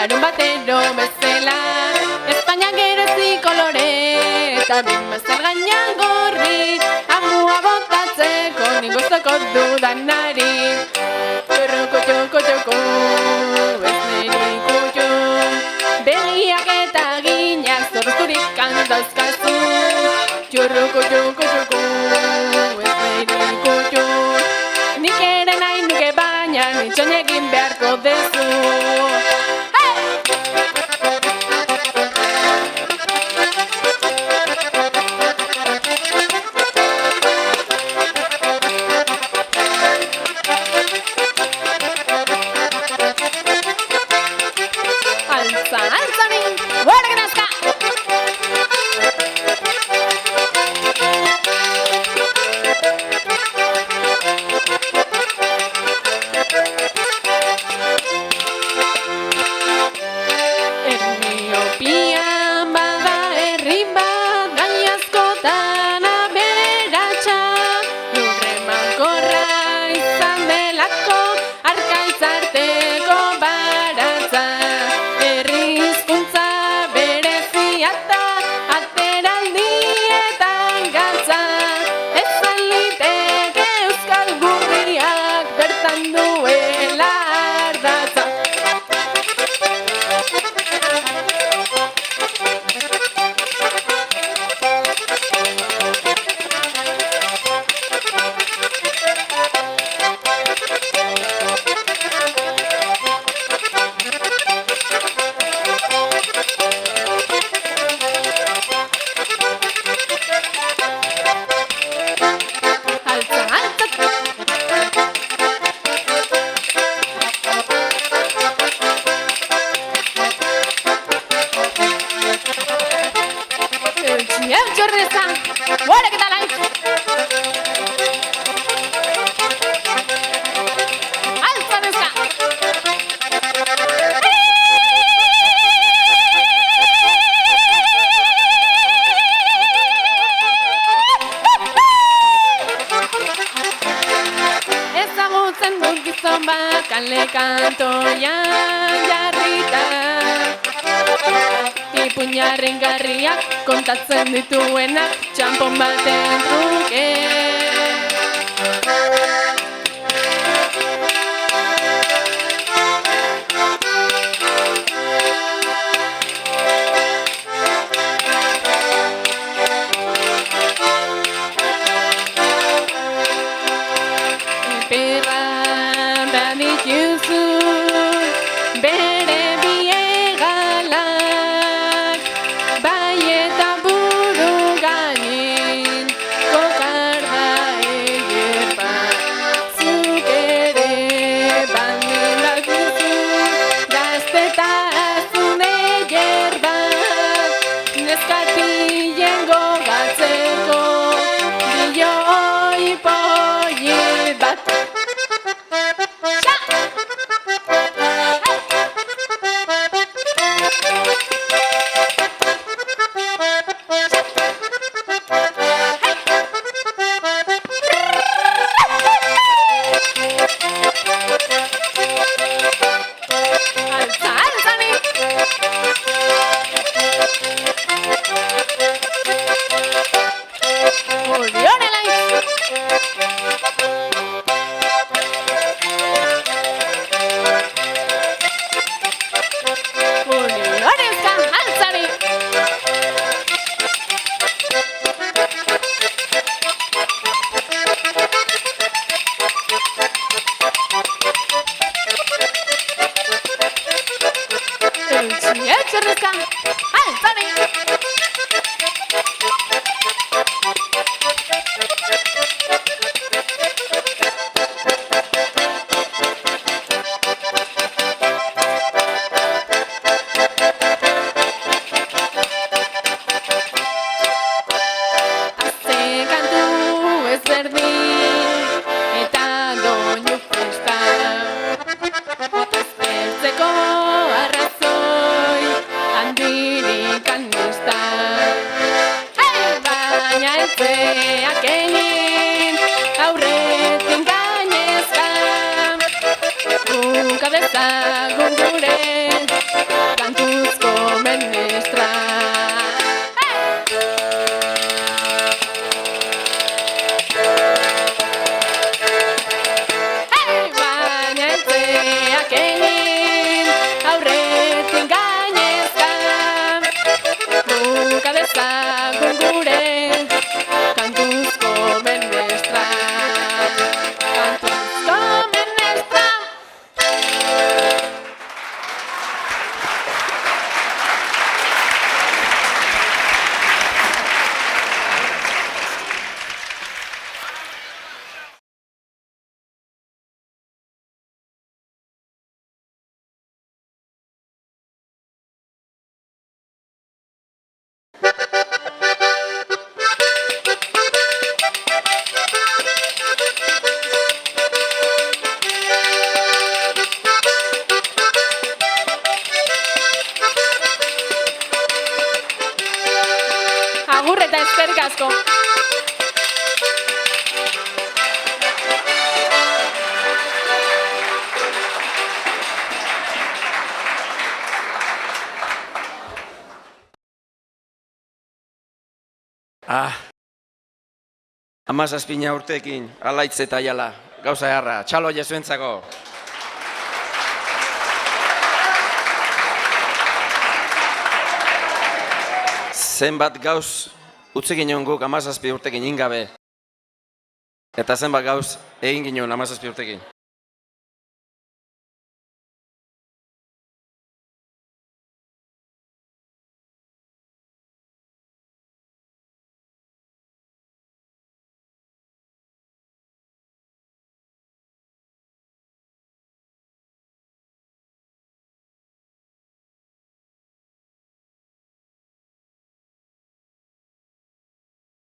larun batero bezala. Espainia gerezi kolore, eta bimazel gainan gorri, amua botatzeko nik gozoko dudanari. Txoko, ez niri kutxo, begiak eta ginak zorrozturik dauzkazu. Txoko, ez niri kutxo, nik ere nahi nuke baina nitxon egin beharko dezu. Kale kantoian jarrita, ipuñarren garriak kontatzen dituenak txampon baten truke. buka dezagun gure kantuzko menestra. Baina entzeak egin aurretik gainezka, buka dezagun gure kantuzko menestra. Kantuzko menestra. Agur eta eskerrik asko. Hamazazpina urteekin, alaitz eta jala, gauza jarra, txalo jesuentzako. Zenbat gauz utzi ginen guk 17 urtekin ingabe. Eta zenbat gauz egin ginen 17 urtekin.